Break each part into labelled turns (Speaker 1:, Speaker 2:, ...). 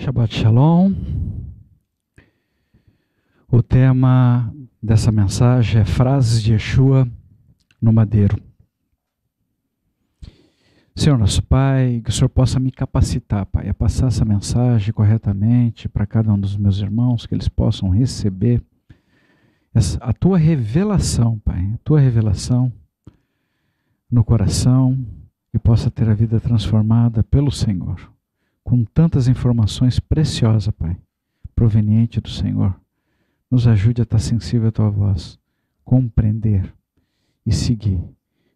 Speaker 1: Shabbat Shalom. O tema dessa mensagem é frases de Yeshua no madeiro. Senhor nosso Pai, que o Senhor possa me capacitar, Pai, a passar essa mensagem corretamente para cada um dos meus irmãos, que eles possam receber a Tua revelação, Pai, a Tua revelação no coração e possa ter a vida transformada pelo Senhor, com tantas informações preciosas, Pai, proveniente do Senhor. Nos ajude a estar sensível à Tua voz, compreender e seguir,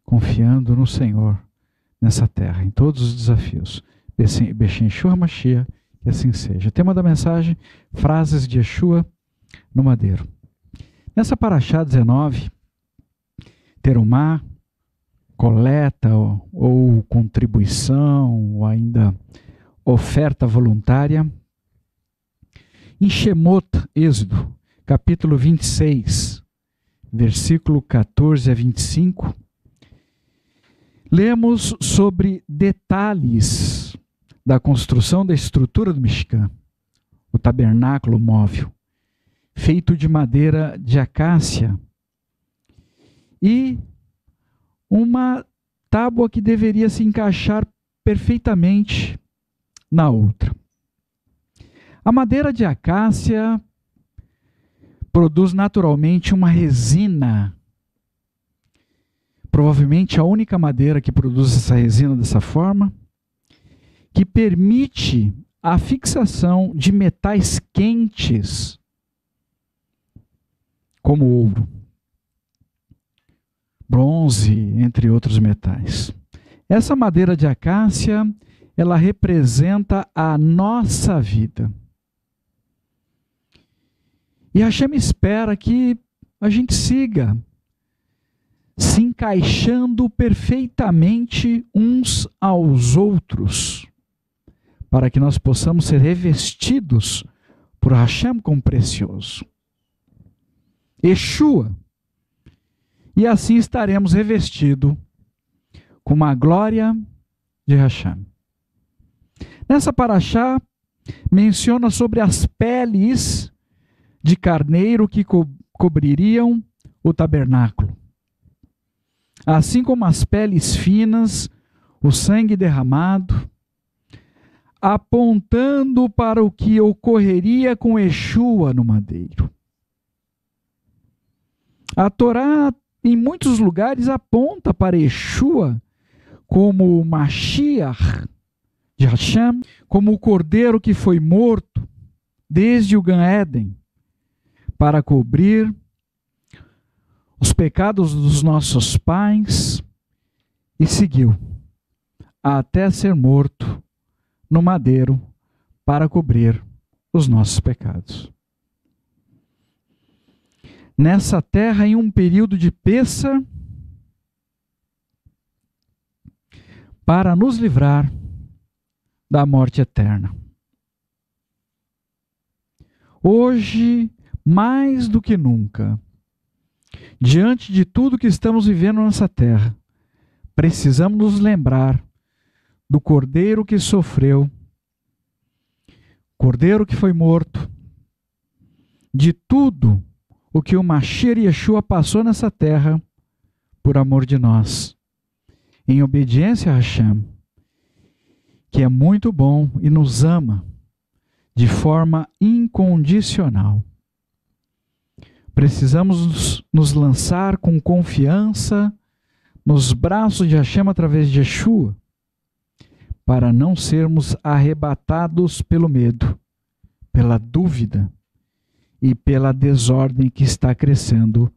Speaker 1: confiando no Senhor nessa terra, em todos os desafios. Beshem Yeshua Mashiach, que assim seja. Tema da mensagem, frases de Yeshua no madeiro. Nessa Parashá 19, terumá, coleta ou contribuição, ou ainda oferta voluntária. Em Shemot, Êxodo, capítulo 26, versículo 14 a 25, lemos sobre detalhes da construção da estrutura do Mishkan, o tabernáculo móvel, feito de madeira de acácia, e uma tábua que deveria se encaixar perfeitamente na outra. A madeira de acácia produz naturalmente uma resina. Provavelmente a única madeira que produz essa resina dessa forma, que permite a fixação de metais quentes, como ouro, bronze, entre outros metais. Essa madeira de acácia, ela representa a nossa vida. E Hashem espera que a gente siga se encaixando perfeitamente uns aos outros, para que nós possamos ser revestidos por Hashem como precioso. Yeshua. E assim estaremos revestidos com a glória de Hashem. Nessa Parashá, menciona sobre as peles de carneiro que cobririam o tabernáculo. Assim como as peles finas, o sangue derramado, apontando para o que ocorreria com Yeshua no madeiro. A Torá, em muitos lugares, aponta para Yeshua como o Mashiach de Hashem, como o cordeiro que foi morto desde o Gan Éden, para cobrir os pecados dos nossos pais, e seguiu até ser morto no madeiro para cobrir os nossos pecados. Nessa terra, em um período de Pêssar, para nos livrar da morte eterna. Hoje, mais do que nunca, diante de tudo que estamos vivendo nessa terra, precisamos nos lembrar do Cordeiro que sofreu, Cordeiro que foi morto, de tudo o que o Mashiach Yeshua passou nessa terra por amor de nós, em obediência a Hashem, que é muito bom e nos ama de forma incondicional. Precisamos nos lançar com confiança nos braços de Hashem através de Yeshua, para não sermos arrebatados pelo medo, pela dúvida e pela desordem que está crescendo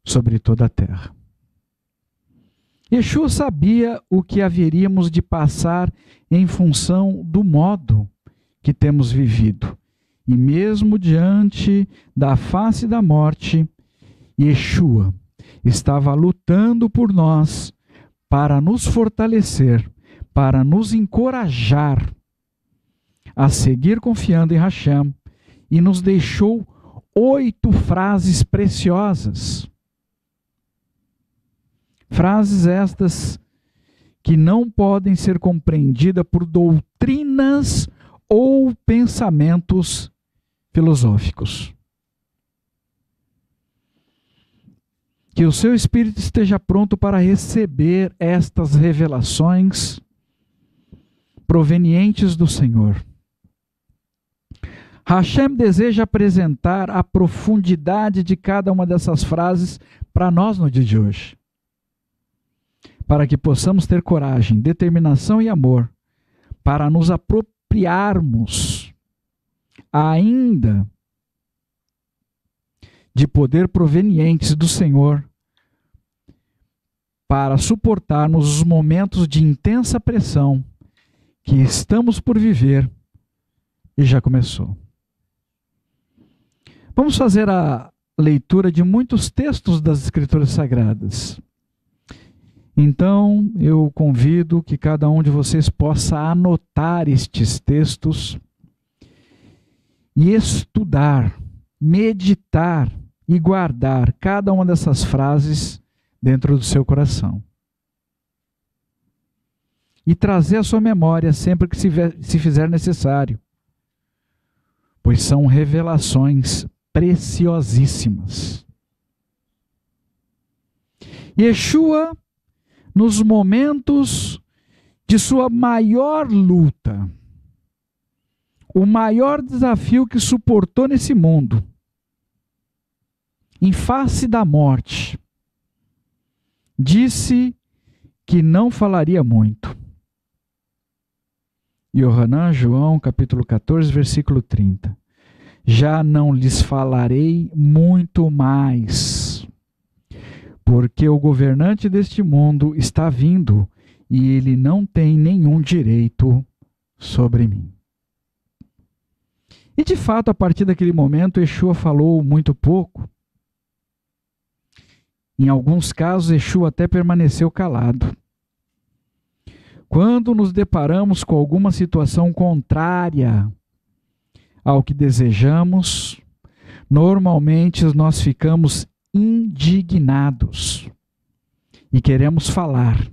Speaker 1: sobre toda a terra. Yeshua sabia o que haveríamos de passar em função do modo que temos vivido. E mesmo diante da face da morte, Yeshua estava lutando por nós para nos fortalecer, para nos encorajar a seguir confiando em Hashem, e nos deixou 8 frases preciosas. Frases estas que não podem ser compreendidas por doutrinas ou pensamentos filosóficos. Que o seu espírito esteja pronto para receber estas revelações provenientes do Senhor. Hashem deseja apresentar a profundidade de cada uma dessas frases para nós no dia de hoje, para que possamos ter coragem, determinação e amor para nos apropriarmos ainda de poder provenientes do Senhor para suportarmos os momentos de intensa pressão que estamos por viver e já começou. Vamos fazer a leitura de muitos textos das Escrituras Sagradas. Então, eu convido que cada um de vocês possa anotar estes textos e estudar, meditar e guardar cada uma dessas frases dentro do seu coração. E trazer à sua memória sempre que se fizer necessário, pois são revelações preciosíssimas. Yeshua, nos momentos de sua maior luta, o maior desafio que suportou nesse mundo, em face da morte, disse que não falaria muito. Yohanan, João, capítulo 14, versículo 30. Já não lhes falarei muito mais, porque o governante deste mundo está vindo e ele não tem nenhum direito sobre mim. E de fato, a partir daquele momento, Yeshua falou muito pouco. Em alguns casos, Yeshua até permaneceu calado. Quando nos deparamos com alguma situação contrária ao que desejamos, normalmente nós ficamos indignados e queremos falar.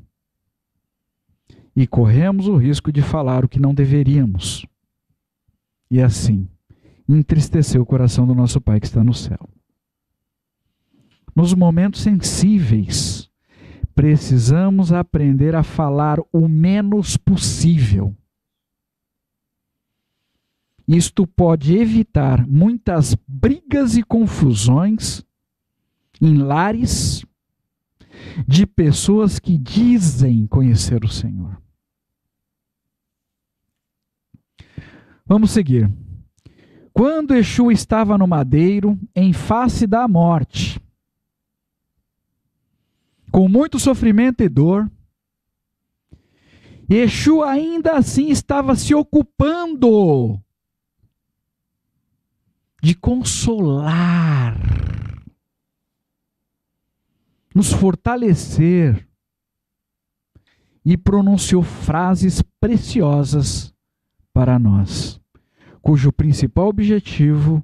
Speaker 1: E corremos o risco de falar o que não deveríamos. E assim, entristecer o coração do nosso Pai que está no céu. Nos momentos sensíveis, precisamos aprender a falar o menos possível. Isto pode evitar muitas brigas e confusões em lares de pessoas que dizem conhecer o Senhor. Vamos seguir. Quando Yeshua estava no madeiro, em face da morte, com muito sofrimento e dor, Yeshua ainda assim estava se ocupando de consolar, nos fortalecer, e pronunciou frases preciosas para nós, cujo principal objetivo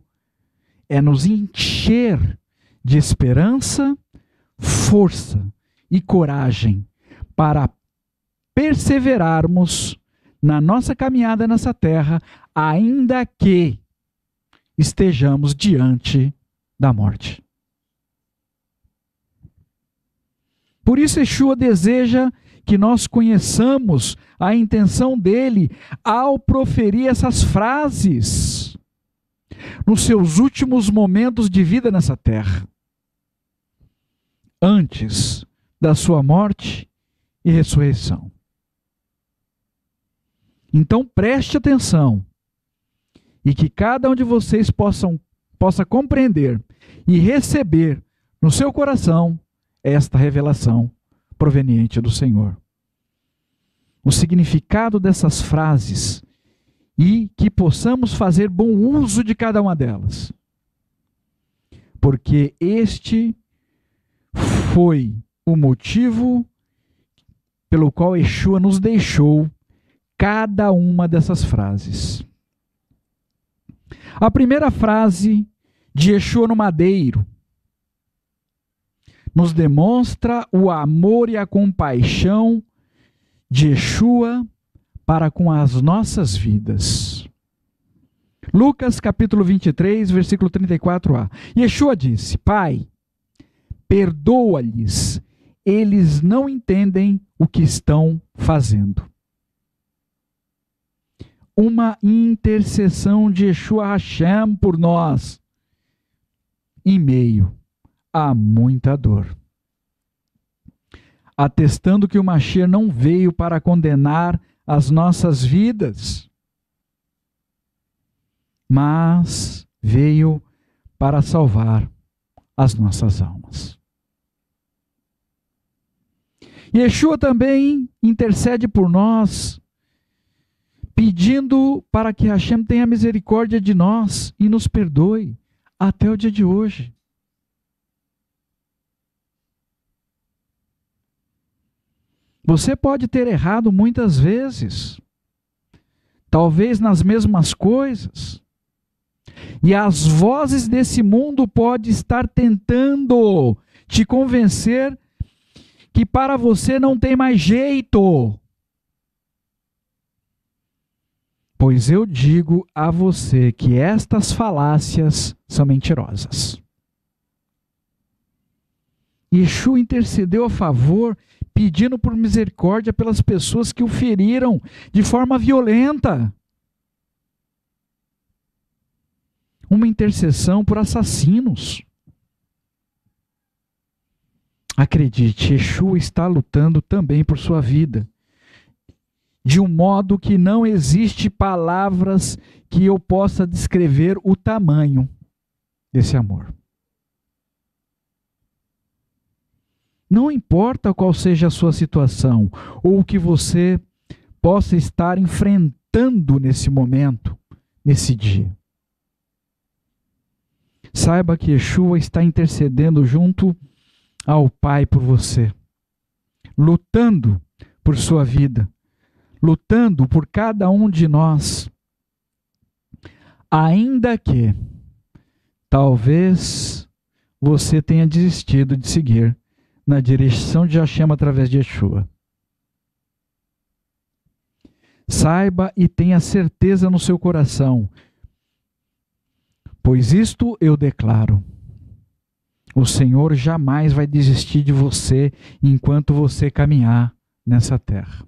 Speaker 1: é nos encher de esperança, força e coragem para perseverarmos na nossa caminhada nessa terra, ainda que estejamos diante da morte. Por isso, Yeshua deseja que nós conheçamos a intenção dele ao proferir essas frases nos seus últimos momentos de vida nessa terra, antes da sua morte e ressurreição. Então preste atenção e que cada um de vocês possa compreender e receber no seu coração esta revelação proveniente do Senhor. O significado dessas frases e que possamos fazer bom uso de cada uma delas. Porque este foi o motivo pelo qual Yeshua nos deixou cada uma dessas frases. A primeira frase de Yeshua no madeiro nos demonstra o amor e a compaixão de Yeshua para com as nossas vidas. Lucas capítulo 23, versículo 34a. Yeshua disse: Pai, perdoa-lhes, eles não entendem o que estão fazendo. Uma intercessão de Yeshua Hashem por nós, em meio a muita dor. Atestando que o Mashiach não veio para condenar as nossas vidas, mas veio para salvar as nossas almas. Yeshua também intercede por nós, pedindo para que Hashem tenha misericórdia de nós e nos perdoe até o dia de hoje. Você pode ter errado muitas vezes, talvez nas mesmas coisas, e as vozes desse mundo podem estar tentando te convencer que para você não tem mais jeito. Pois eu digo a você que estas falácias são mentirosas. Yeshua intercedeu a favor, pedindo por misericórdia pelas pessoas que o feriram de forma violenta. Uma intercessão por assassinos. Acredite, Yeshua está lutando também por sua vida, de um modo que não existe palavras que eu possa descrever o tamanho desse amor. Não importa qual seja a sua situação, ou o que você possa estar enfrentando nesse momento, nesse dia. Saiba que Yeshua está intercedendo junto ao Pai por você, lutando por sua vida, lutando por cada um de nós, ainda que talvez você tenha desistido de seguir na direção de Hashem através de Yeshua. Saiba e tenha certeza no seu coração, pois isto eu declaro: o Senhor jamais vai desistir de você enquanto você caminhar nessa terra.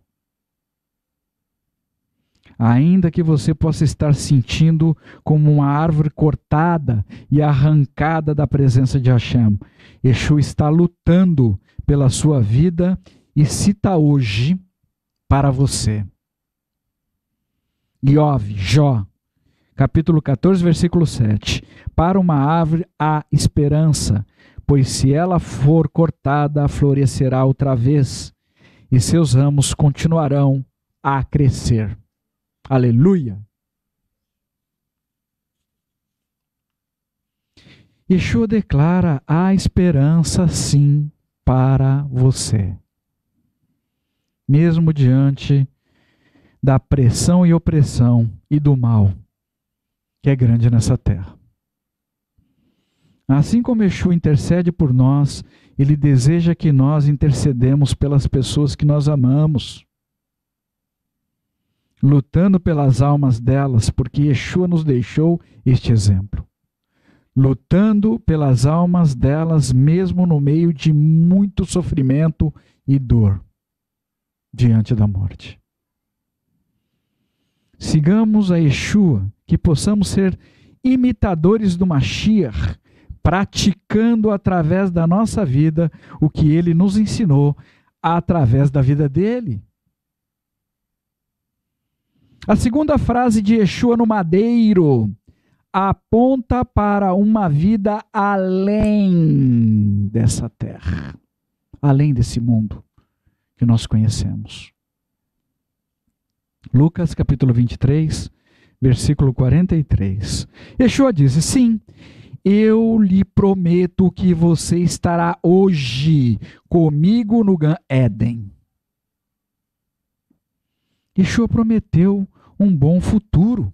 Speaker 1: Ainda que você possa estar sentindo como uma árvore cortada e arrancada da presença de Hashem, Yeshua está lutando pela sua vida e cita hoje para você. Jó, capítulo 14, versículo 7. Para uma árvore há esperança, pois se ela for cortada, florescerá outra vez, e seus ramos continuarão a crescer. Aleluia! Yeshua declara: há esperança sim para você. Mesmo diante da pressão e opressão e do mal que é grande nessa terra. Assim como Yeshua intercede por nós, Ele deseja que nós intercedemos pelas pessoas que nós amamos, lutando pelas almas delas, porque Yeshua nos deixou este exemplo. Lutando pelas almas delas, mesmo no meio de muito sofrimento e dor, diante da morte. Sigamos a Yeshua, que possamos ser imitadores do Mashiach, praticando através da nossa vida o que Ele nos ensinou através da vida dele. A segunda frase de Yeshua no madeiro aponta para uma vida além dessa terra, além desse mundo que nós conhecemos. Lucas capítulo 23, versículo 43. Yeshua disse: sim, eu lhe prometo que você estará hoje comigo no Gan Éden. Yeshua prometeu um bom futuro.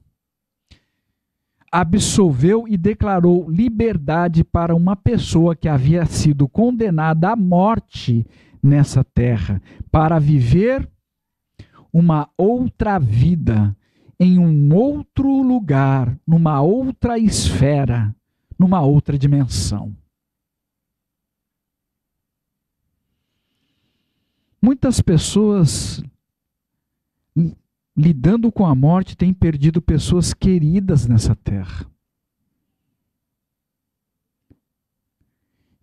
Speaker 1: Absolveu e declarou liberdade para uma pessoa que havia sido condenada à morte nessa terra, para viver uma outra vida em um outro lugar, numa outra esfera, numa outra dimensão. Muitas pessoas, lidando com a morte, têm perdido pessoas queridas nessa terra.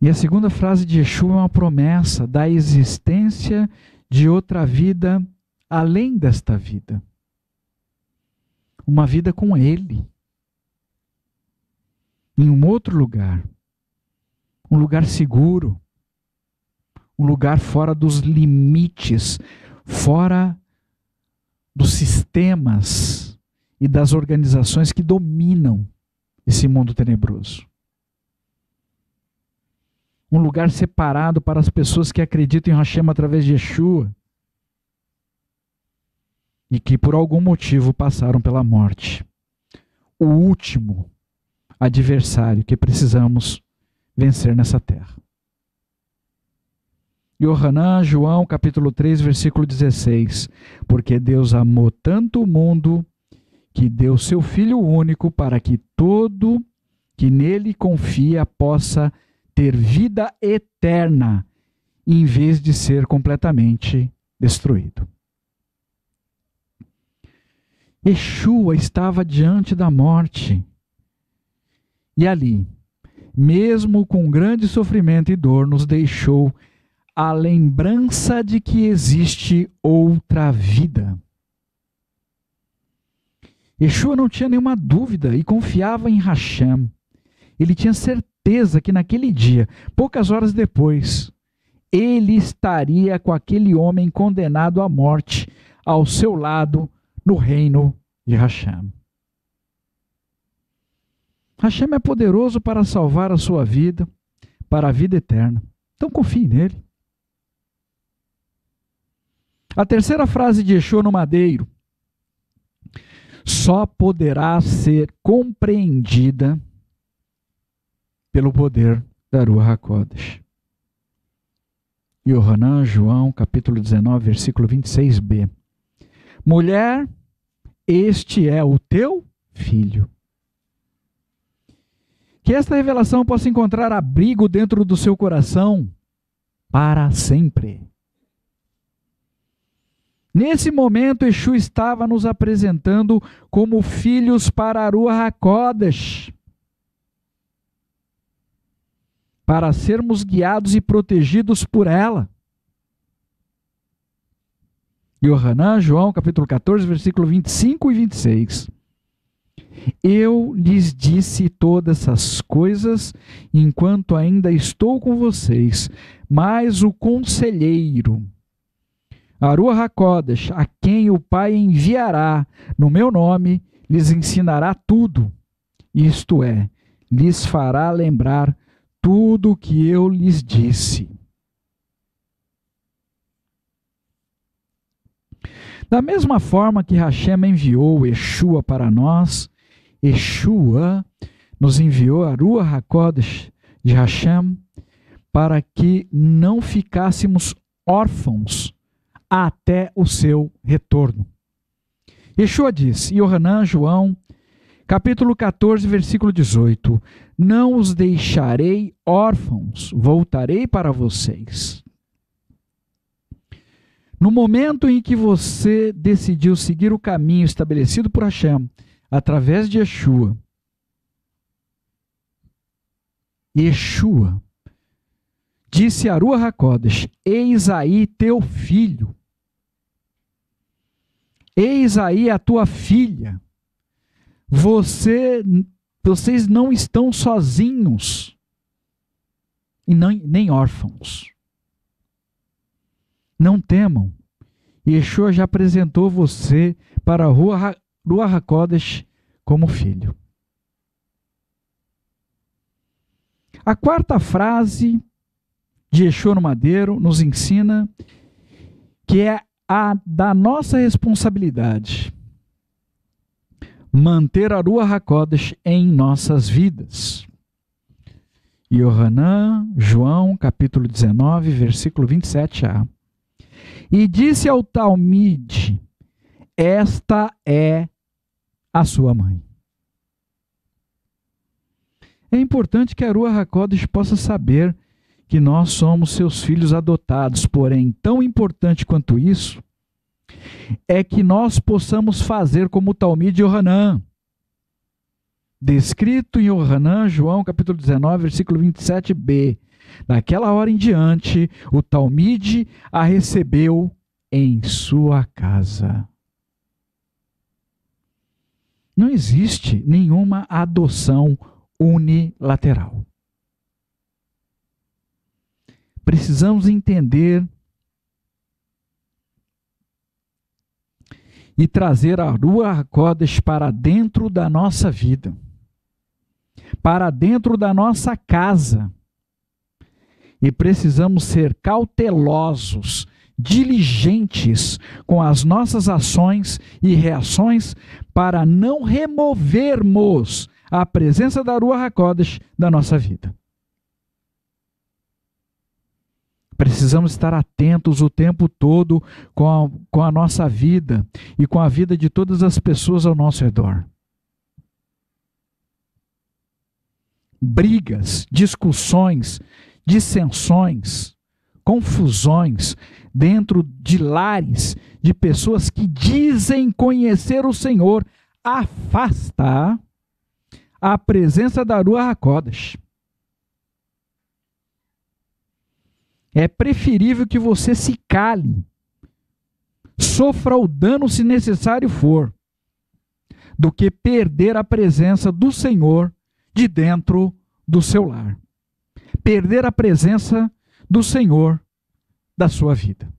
Speaker 1: E a segunda frase de Yeshua é uma promessa da existência de outra vida além desta vida. Uma vida com Ele. Em um outro lugar. Um lugar seguro. Um lugar fora dos limites, fora dos sistemas e das organizações que dominam esse mundo tenebroso. Um lugar separado para as pessoas que acreditam em Hashem através de Yeshua e que por algum motivo passaram pela morte. O último adversário que precisamos vencer nessa terra. Yohanan, João, capítulo 3, versículo 16. Porque Deus amou tanto o mundo que deu seu Filho único para que todo que nele confia possa ter vida eterna, em vez de ser completamente destruído. Yeshua estava diante da morte. E ali, mesmo com grande sofrimento e dor, nos deixou a lembrança de que existe outra vida. Yeshua não tinha nenhuma dúvida e confiava em Hashem. Ele tinha certeza que naquele dia, poucas horas depois, ele estaria com aquele homem condenado à morte ao seu lado no reino de Hashem. Hashem é poderoso para salvar a sua vida, para a vida eterna. Então confie nele. A terceira frase de Yeshua no madeiro só poderá ser compreendida pelo poder da Ruach HaKodesh. Yohanan, João, capítulo 19, versículo 26b. Mulher, este é o teu filho. Que esta revelação possa encontrar abrigo dentro do seu coração para sempre. Nesse momento, Yeshua estava nos apresentando como filhos para a Ruach HaKodesh, para sermos guiados e protegidos por ela. Yohanan, João, capítulo 14, versículo 25 e 26. Eu lhes disse todas essas coisas enquanto ainda estou com vocês, mas o conselheiro, a Ruach HaKodesh, a quem o Pai enviará no meu nome, lhes ensinará tudo, isto é, lhes fará lembrar tudo o que eu lhes disse. Da mesma forma que Hashem enviou Yeshua para nós, Yeshua nos enviou a Ruach HaKodesh de Hashem para que não ficássemos órfãos até o seu retorno. Yeshua disse, Yohanan, João, capítulo 14, versículo 18, não os deixarei órfãos, voltarei para vocês. No momento em que você decidiu seguir o caminho estabelecido por Hashem, através de Yeshua, Yeshua disse a Ruach HaKodesh, eis aí teu filho, eis aí a tua filha, vocês não estão sozinhos e nem órfãos. Não temam. Yeshua já apresentou você para a Ruach HaKodesh como filho. A quarta frase de Yeshua no madeiro nos ensina que é a da nossa responsabilidade manter a Ruach HaKodesh em nossas vidas. Yohanan, João, capítulo 19, versículo 27a. E disse ao Talmide, esta é a sua mãe. É importante que a Ruach HaKodesh possa saber que nós somos seus filhos adotados, porém, tão importante quanto isso, é que nós possamos fazer como o Talmid Yohanan, descrito em Yohanan, João capítulo 19, versículo 27b. Daquela hora em diante, o Talmid a recebeu em sua casa. Não existe nenhuma adoção unilateral. Precisamos entender e trazer a Ruach HaKodesh para dentro da nossa vida, para dentro da nossa casa. E precisamos ser cautelosos, diligentes com as nossas ações e reações para não removermos a presença da Ruach HaKodesh da nossa vida. Precisamos estar atentos o tempo todo com a nossa vida e com a vida de todas as pessoas ao nosso redor. Brigas, discussões, dissensões, confusões dentro de lares de pessoas que dizem conhecer o Senhor afasta a presença da Ruach HaKodesh. É preferível que você se cale, sofra o dano se necessário for, do que perder a presença do Senhor de dentro do seu lar. Perder a presença do Senhor da sua vida.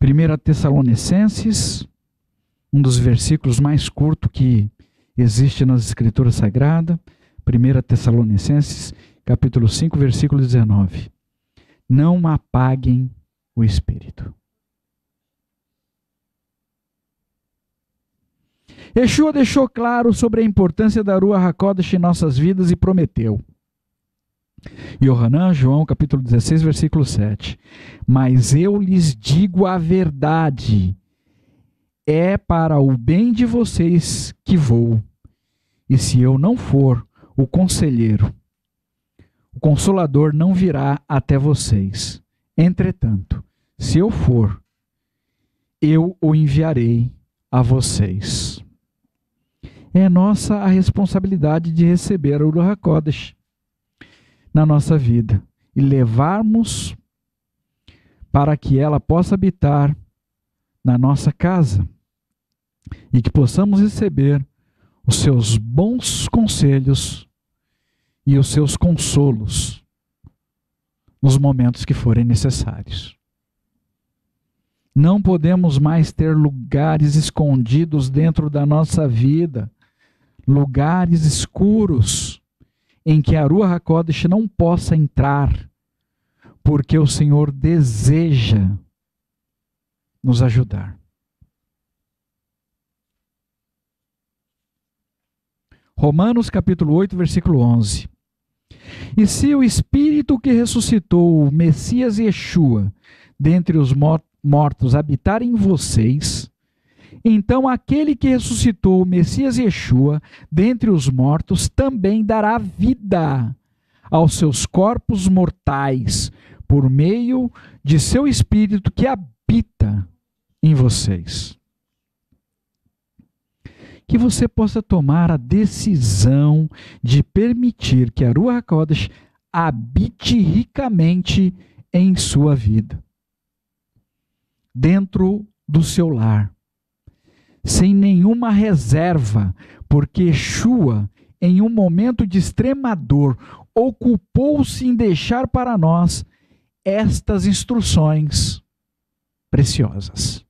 Speaker 1: 1 Tessalonicenses, um dos versículos mais curtos que existe nas Escrituras Sagradas, 1 Tessalonicenses, capítulo 5, versículo 19. Não apaguem o Espírito. Yeshua deixou claro sobre a importância da Ruach HaKodesh em nossas vidas e prometeu. Yohanan, João, capítulo 16, versículo 7. Mas eu lhes digo a verdade, é para o bem de vocês que vou. E se eu não for, o conselheiro, o consolador não virá até vocês. Entretanto, se eu for, eu o enviarei a vocês. É nossa a responsabilidade de receber a Ruach HaKodesh na nossa vida e levarmos para que ela possa habitar na nossa casa e que possamos receber os seus bons conselhos e os seus consolos nos momentos que forem necessários. Não podemos mais ter lugares escondidos dentro da nossa vida, lugares escuros em que a Ruach HaKodesh não possa entrar, porque o Senhor deseja nos ajudar. Romanos capítulo 8, versículo 11. E se o Espírito que ressuscitou o Messias Yeshua dentre os mortos habitar em vocês, então aquele que ressuscitou o Messias Yeshua dentre os mortos também dará vida aos seus corpos mortais por meio de seu Espírito que habita em vocês. Que você possa tomar a decisão de permitir que a Ruach HaKodesh habite ricamente em sua vida, dentro do seu lar, sem nenhuma reserva, porque Yeshua, em um momento de extrema dor, ocupou-se em deixar para nós estas instruções preciosas.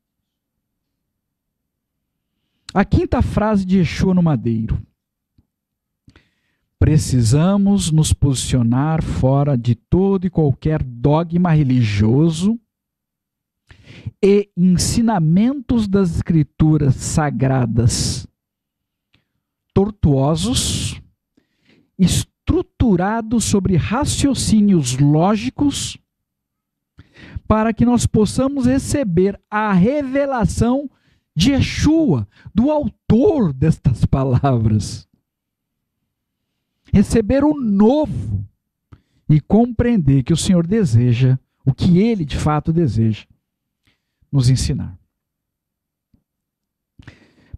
Speaker 1: A quinta frase de Yeshua no madeiro. Precisamos nos posicionar fora de todo e qualquer dogma religioso e ensinamentos das Escrituras Sagradas tortuosos, estruturados sobre raciocínios lógicos, para que nós possamos receber a revelação de Yeshua, do autor destas palavras. Receber o novo e compreender que o Senhor deseja, o que Ele de fato deseja, nos ensinar.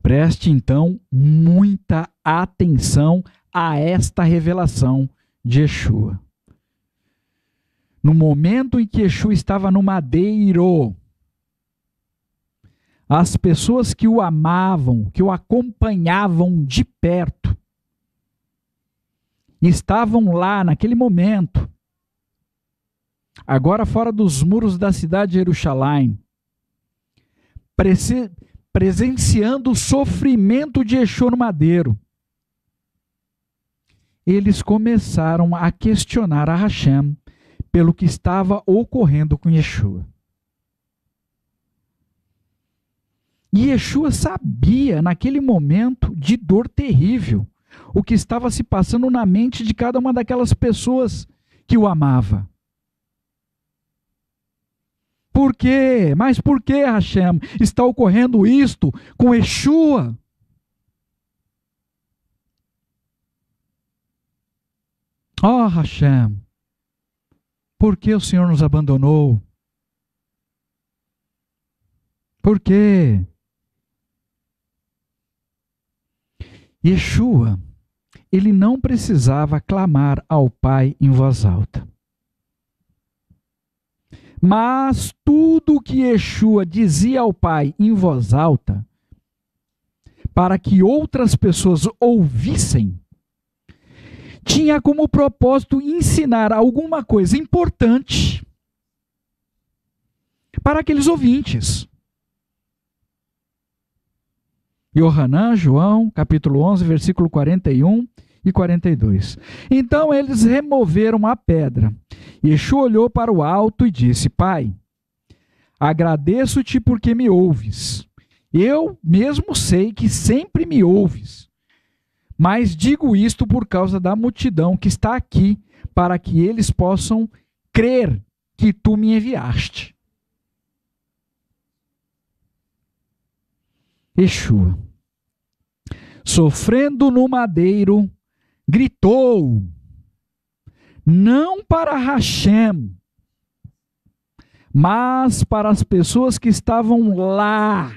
Speaker 1: Preste então muita atenção a esta revelação de Yeshua. No momento em que Yeshua estava no madeiro, as pessoas que o amavam, que o acompanhavam de perto, estavam lá naquele momento, agora fora dos muros da cidade de Jerusalém, presenciando o sofrimento de Yeshua no madeiro. Eles começaram a questionar a Hashem pelo que estava ocorrendo com Yeshua. E Yeshua sabia, naquele momento de dor terrível, o que estava se passando na mente de cada uma daquelas pessoas que o amava. Por quê? Mas por que, Hashem, está ocorrendo isto com Yeshua? Oh, Hashem, por que o Senhor nos abandonou? Por quê? Yeshua, ele não precisava clamar ao Pai em voz alta. Mas tudo o que Yeshua dizia ao Pai em voz alta, para que outras pessoas ouvissem, tinha como propósito ensinar alguma coisa importante para aqueles ouvintes. Yohanan, João, capítulo 11, versículo 41 e 42. Então eles removeram a pedra. Yeshua olhou para o alto e disse: Pai, agradeço-te porque me ouves. Eu mesmo sei que sempre me ouves. Mas digo isto por causa da multidão que está aqui, para que eles possam crer que tu me enviaste. Yeshua, sofrendo no madeiro, gritou, não para Hashem, mas para as pessoas que estavam lá,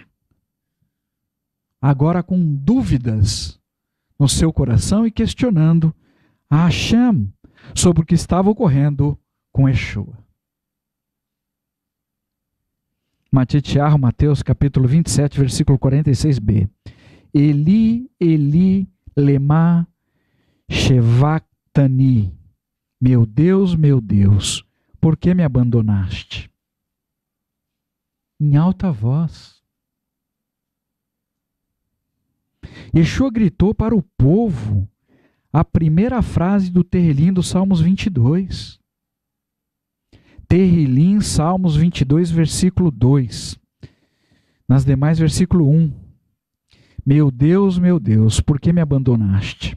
Speaker 1: agora com dúvidas no seu coração e questionando a Hashem sobre o que estava ocorrendo com Yeshua. Mateus capítulo 27, versículo 46b. Eli, Eli, lema shevactani. Meu Deus, por que me abandonaste? Em alta voz. Yeshua gritou para o povo a primeira frase do Terrilim dos Salmos 22. Terrilim, Salmos 22, versículo 2. Nas demais, versículo 1. Meu Deus, por que me abandonaste?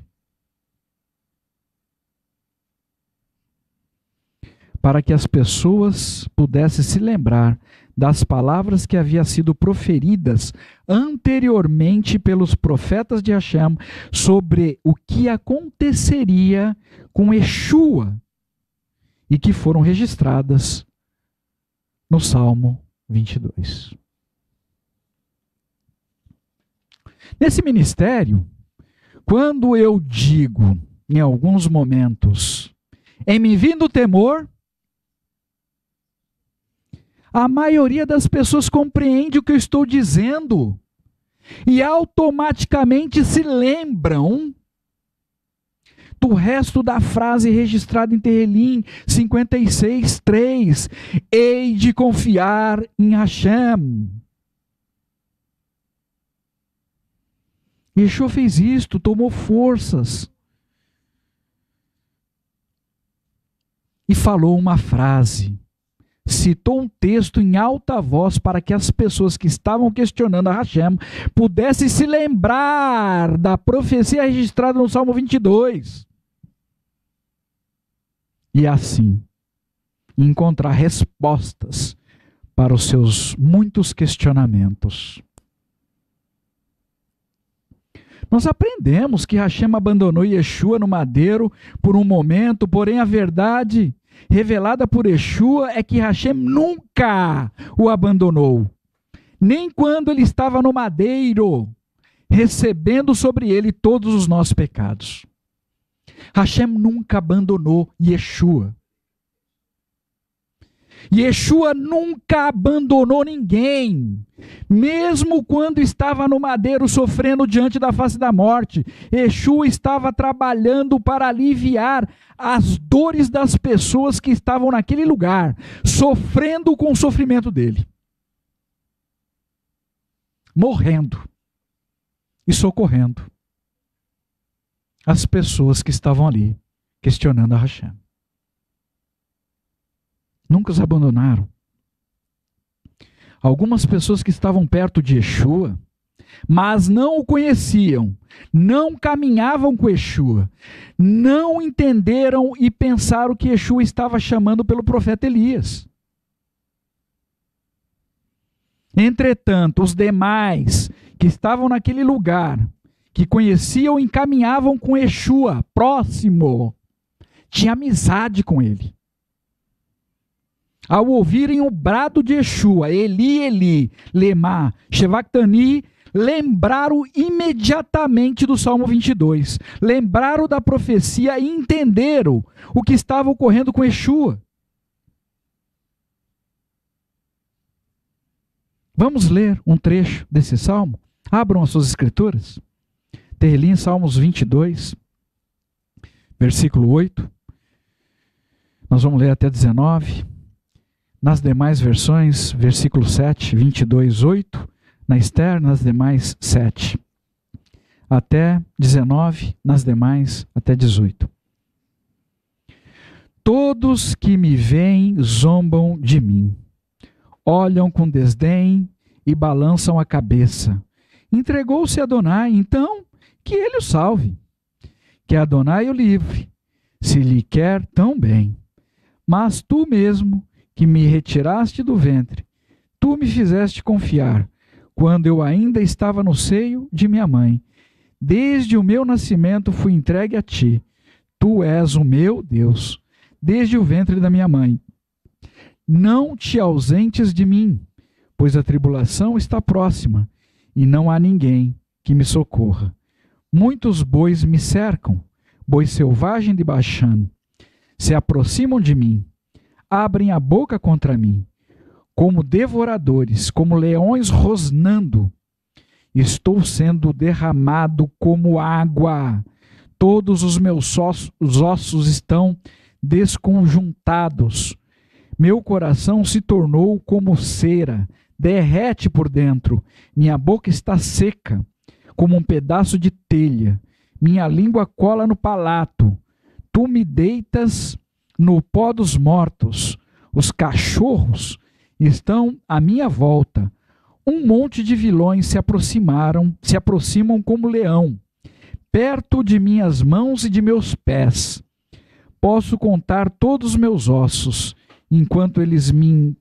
Speaker 1: Para que as pessoas pudessem se lembrar das palavras que haviam sido proferidas anteriormente pelos profetas de Hashem sobre o que aconteceria com Yeshua e que foram registradas no Salmo 22. Nesse ministério, quando eu digo, em alguns momentos, em me vindo temor, a maioria das pessoas compreende o que eu estou dizendo e automaticamente se lembram do resto da frase registrada em Terrilim 56:3. Hei de confiar em Hashem. Yeshua fez isto, tomou forças e falou uma frase. Citou um texto em alta voz para que as pessoas que estavam questionando a Hashem pudessem se lembrar da profecia registrada no Salmo 22. E assim, encontrar respostas para os seus muitos questionamentos. Nós aprendemos que Hashem abandonou Yeshua no madeiro por um momento, porém a verdade revelada por Yeshua é que Hashem nunca o abandonou. Nem quando ele estava no madeiro, recebendo sobre ele todos os nossos pecados. Hashem nunca abandonou Yeshua. Yeshua nunca abandonou ninguém, mesmo quando estava no madeiro sofrendo diante da face da morte. Yeshua estava trabalhando para aliviar as dores das pessoas que estavam naquele lugar, sofrendo com o sofrimento dele, morrendo e socorrendo as pessoas que estavam ali, questionando a Hashem. Nunca os abandonaram. Algumas pessoas que estavam perto de Yeshua, mas não o conheciam, não caminhavam com Yeshua, não entenderam e pensaram que Yeshua estava chamando pelo profeta Elias. Entretanto, os demais que estavam naquele lugar, que conheciam e caminhavam com Yeshua, próximo, tinham amizade com ele. Ao ouvirem o brado de Yeshua, Eli, Eli, lema shevactani, lembraram imediatamente do Salmo 22. Lembraram da profecia e entenderam o que estava ocorrendo com Yeshua. Vamos ler um trecho desse salmo? Abram as suas escrituras. Tehilim, Salmos 22, versículo 8. Nós vamos ler até 19. Nas demais versões, versículo 7, 22, 8. Na Esther, nas demais, 7. Até 19, nas demais, até 18. Todos que me veem zombam de mim. Olham com desdém e balançam a cabeça. Entregou-se a Adonai, então que ele o salve. Que Adonai o livre, se lhe quer tão bem. Mas tu mesmo, que me retiraste do ventre, tu me fizeste confiar, quando eu ainda estava no seio de minha mãe. Desde o meu nascimento fui entregue a ti. Tu és o meu Deus, desde o ventre da minha mãe. Não te ausentes de mim, pois a tribulação está próxima, e não há ninguém que me socorra. Muitos bois me cercam, boi selvagem de Baixã, se aproximam de mim, abrem a boca contra mim, como devoradores, como leões rosnando. Estou sendo derramado como água, todos os meus ossos estão desconjuntados. Meu coração se tornou como cera, derrete por dentro. Minha boca está seca, como um pedaço de telha. Minha língua cola no palato. Tu me deitas no pó dos mortos. Os cachorros estão à minha volta. Um monte de vilões se aproximam como leão, perto de minhas mãos e de meus pés. Posso contar todos os meus ossos, enquanto eles me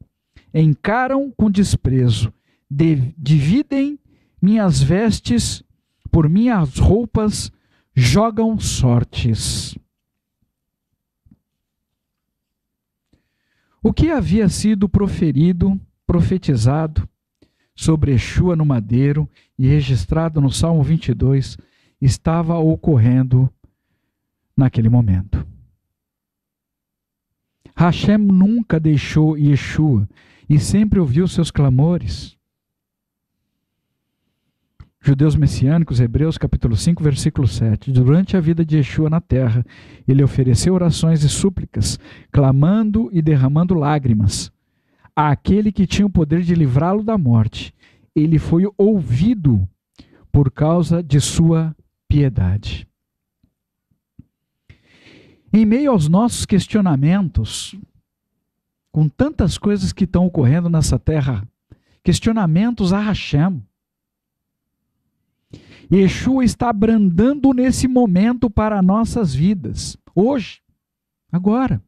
Speaker 1: encaram com desprezo. Dividem minhas vestes por minhas roupas, jogam sortes. O que havia sido profetizado sobre Yeshua no madeiro e registrado no Salmo 22 estava ocorrendo naquele momento. Hashem nunca deixou Yeshua e sempre ouviu seus clamores. Judeus messiânicos, Hebreus capítulo 5, versículo 7. Durante a vida de Yeshua na terra, ele ofereceu orações e súplicas, clamando e derramando lágrimas àquele que tinha o poder de livrá-lo da morte. Ele foi ouvido por causa de sua piedade. Em meio aos nossos questionamentos, com tantas coisas que estão ocorrendo nessa terra, questionamentos a Hashem, Yeshua está brandando nesse momento para nossas vidas, hoje, agora.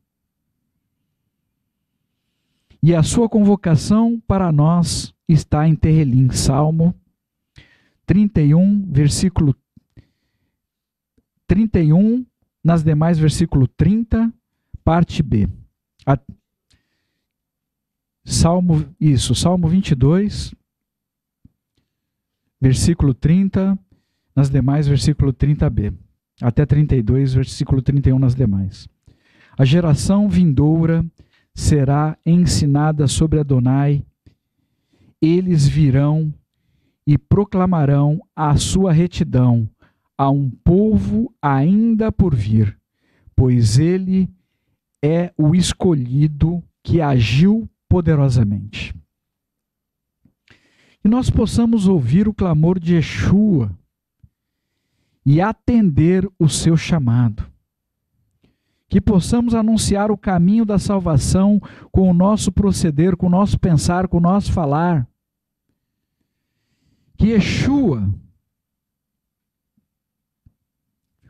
Speaker 1: E a sua convocação para nós está em Tehilim, Salmo 31, versículo 31, nas demais, versículo 30, parte B. Salmo 22, versículo 30, nas demais, versículo 30b. Até 32, versículo 31 nas demais. A geração vindoura será ensinada sobre Adonai. Eles virão e proclamarão a sua retidão a um povo ainda por vir, pois ele é o escolhido que agiu poderosamente. Que nós possamos ouvir o clamor de Yeshua e atender o seu chamado. Que possamos anunciar o caminho da salvação com o nosso proceder, com o nosso pensar, com o nosso falar. Que Yeshua,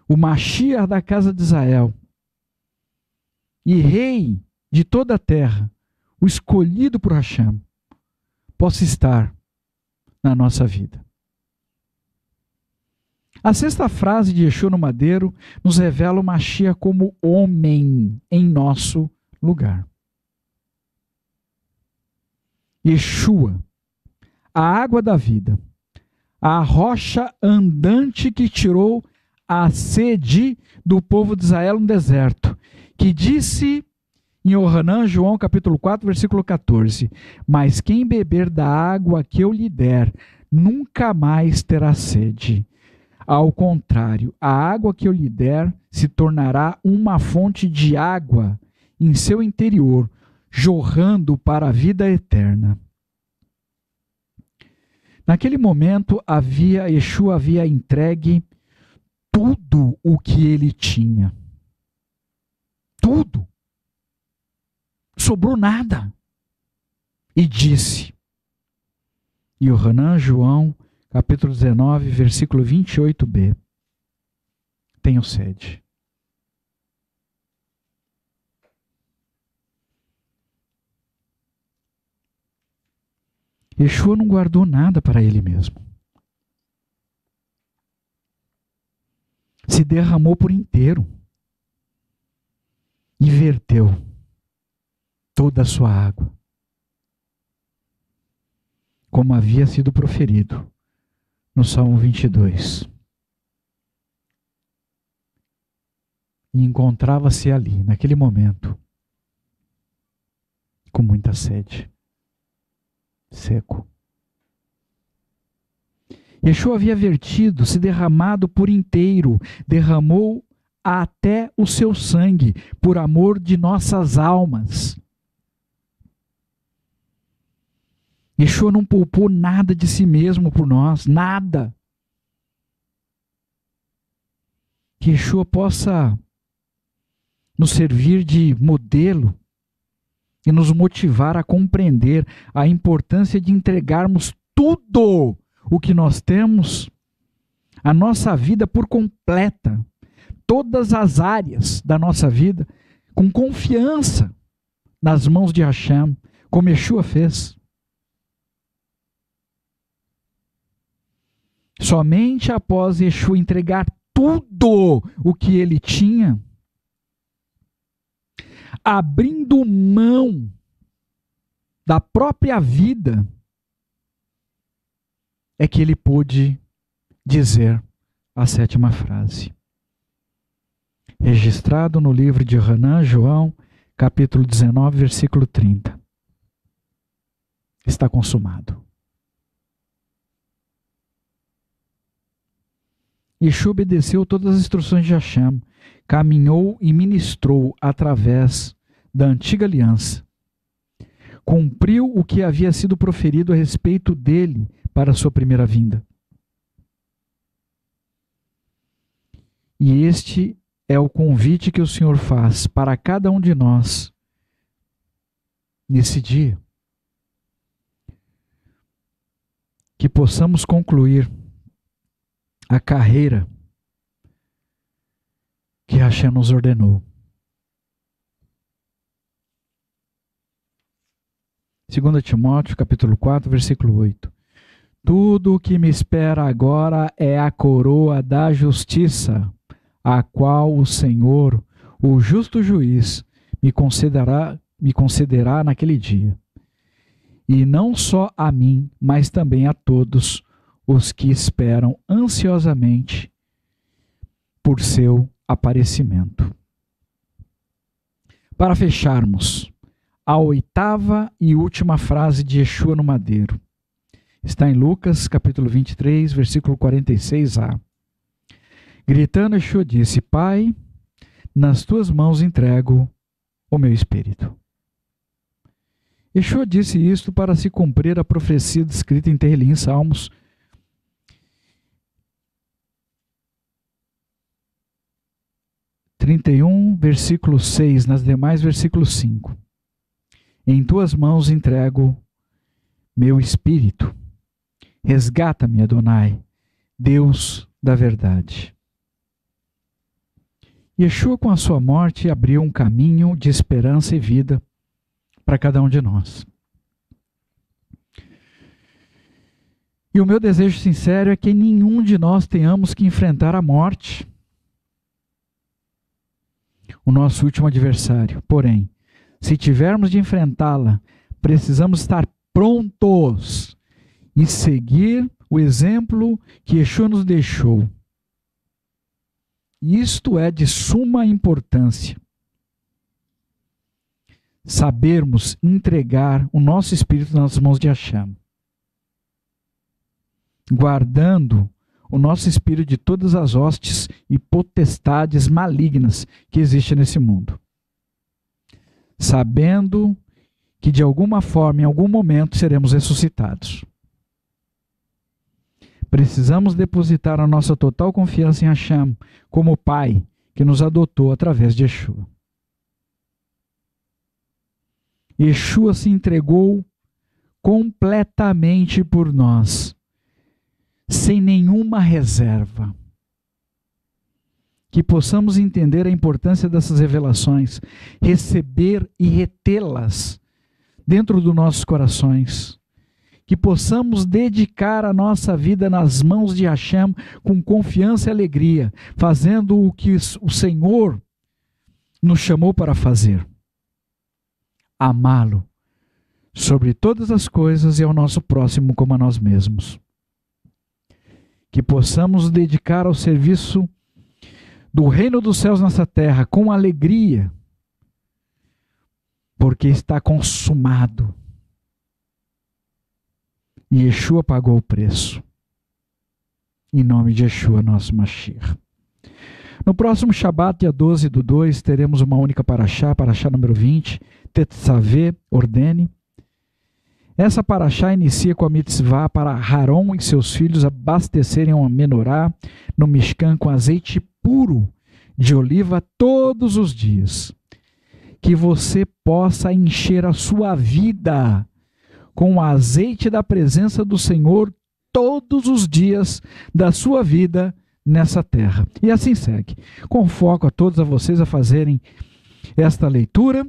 Speaker 1: o Mashiach da casa de Israel, e Rei de toda a terra, o escolhido por Hashem, possa estar na nossa vida. A sexta frase de Yeshua no madeiro nos revela o Mashiach como homem em nosso lugar. Yeshua, a água da vida, a rocha andante que tirou a sede do povo de Israel no deserto, que disse em Yohanan, João capítulo 4, versículo 14, mas quem beber da água que eu lhe der, nunca mais terá sede. Ao contrário, a água que eu lhe der se tornará uma fonte de água em seu interior, jorrando para a vida eterna. Naquele momento, Yeshua havia entregue tudo o que ele tinha. Tudo. Sobrou nada. E disse, Yohanan, João, capítulo 19, versículo 28b, tenho sede. Yeshua não guardou nada para ele mesmo. Se derramou por inteiro e verteu toda a sua água, como havia sido proferido no Salmo 22. E encontrava-se ali, naquele momento, com muita sede, seco. Yeshua havia vertido, se derramado por inteiro, derramou até o seu sangue, por amor de nossas almas. Yeshua não poupou nada de si mesmo por nós, nada. Que Yeshua possa nos servir de modelo e nos motivar a compreender a importância de entregarmos tudo o que nós temos, a nossa vida por completa, todas as áreas da nossa vida, com confiança nas mãos de Hashem, como Yeshua fez. Somente após Yeshua entregar tudo o que ele tinha, abrindo mão da própria vida, é que ele pôde dizer a sétima frase. Registrado no livro de Yohanan, João, capítulo 19, versículo 30. Está consumado. Yeshua obedeceu todas as instruções de Hashem, caminhou e ministrou através da antiga aliança. Cumpriu o que havia sido proferido a respeito dele para a sua primeira vinda. E este é o convite que o Senhor faz para cada um de nós nesse dia. Que possamos concluir a carreira que Hashem nos ordenou. 2 Timóteo, capítulo 4, versículo 8. Tudo o que me espera agora é a coroa da justiça, a qual o Senhor, o justo juiz, me concederá naquele dia. E não só a mim, mas também a todos os que esperam ansiosamente por seu aparecimento. Para fecharmos, a 8ª e última frase de Yeshua no madeiro. Está em Lucas, capítulo 23, versículo 46a. Gritando, Yeshua disse: Pai, nas tuas mãos entrego o meu espírito. Yeshua disse isto para se cumprir a profecia descrita em Tehillim, Salmos 31, versículo 6, nas demais, versículo 5. Em tuas mãos entrego meu espírito. Resgata-me, Adonai, Deus da verdade. Yeshua, com a sua morte, abriu um caminho de esperança e vida para cada um de nós. E o meu desejo sincero é que nenhum de nós tenhamos que enfrentar a morte, o nosso último adversário. Porém, se tivermos de enfrentá-la, precisamos estar prontos e seguir o exemplo que Yeshua nos deixou. Isto é de suma importância. Sabermos entregar o nosso espírito nas mãos de Hashem, guardando o nosso espírito de todas as hostes e potestades malignas que existem nesse mundo. Sabendo que de alguma forma, em algum momento, seremos ressuscitados. Precisamos depositar a nossa total confiança em Hashem, como o Pai que nos adotou através de Yeshua. Yeshua se entregou completamente por nós, sem nenhuma reserva. Que possamos entender a importância dessas revelações, receber e retê-las dentro dos nossos corações. Que possamos dedicar a nossa vida nas mãos de Hashem com confiança e alegria, fazendo o que o Senhor nos chamou para fazer. Amá-lo sobre todas as coisas e ao nosso próximo como a nós mesmos. Que possamos dedicar ao serviço do reino dos céus nessa terra com alegria, porque está consumado. E Yeshua pagou o preço. Em nome de Yeshua, nosso Mashiach. No próximo Shabat, dia 12/2, teremos uma única paraxá, paraxá número 20, Tetzaveh, ordene. Essa paraxá inicia com a mitzvah para Haron e seus filhos abastecerem uma menorá no Mishkan com azeite puro de oliva todos os dias. Que você possa encher a sua vida com o azeite da presença do Senhor todos os dias da sua vida nessa terra. E assim segue. Convoco a todos vocês a fazerem esta leitura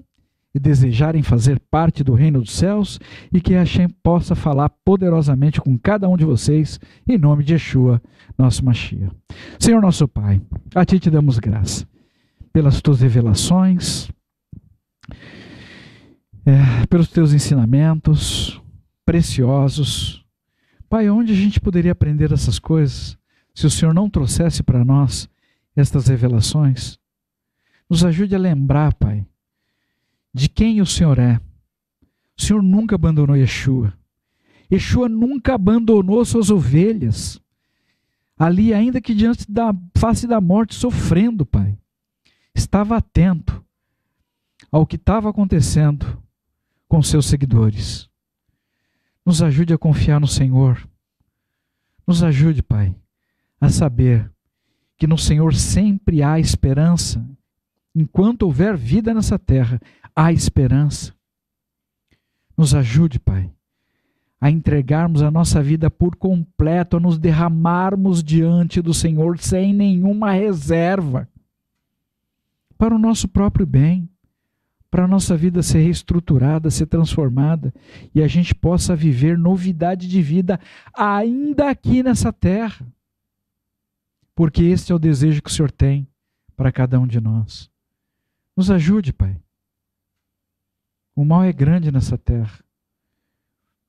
Speaker 1: e desejarem fazer parte do reino dos céus, e que Hashem possa falar poderosamente com cada um de vocês, em nome de Yeshua, nosso Mashiach. Senhor nosso Pai, a Ti te damos graça pelas Tuas revelações, pelos Teus ensinamentos preciosos. Pai, onde a gente poderia aprender essas coisas se o Senhor não trouxesse para nós estas revelações? Nos ajude a lembrar, Pai, de quem o Senhor é. O Senhor nunca abandonou Yeshua. Yeshua nunca abandonou suas ovelhas. Ali, ainda que diante da face da morte, sofrendo, Pai, estava atento ao que estava acontecendo com seus seguidores. Nos ajude a confiar no Senhor. Nos ajude, Pai, a saber que no Senhor sempre há esperança. Enquanto houver vida nessa terra, há esperança. Nos ajude, Pai, a entregarmos a nossa vida por completo, a nos derramarmos diante do Senhor sem nenhuma reserva, para o nosso próprio bem, para a nossa vida ser reestruturada, ser transformada, e a gente possa viver novidade de vida ainda aqui nessa terra. Porque esse é o desejo que o Senhor tem para cada um de nós. Nos ajude, Pai. O mal é grande nessa terra,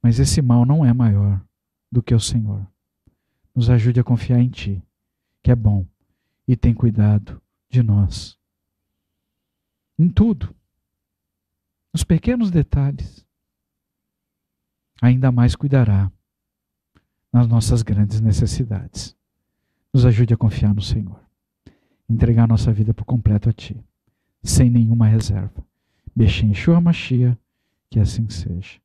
Speaker 1: mas esse mal não é maior do que o Senhor. Nos ajude a confiar em Ti, que é bom e tem cuidado de nós. Em tudo, nos pequenos detalhes, ainda mais cuidará nas nossas grandes necessidades. Nos ajude a confiar no Senhor. Entregar nossa vida por completo a Ti, sem nenhuma reserva. Bexem Yeshua Mashiach, que assim seja.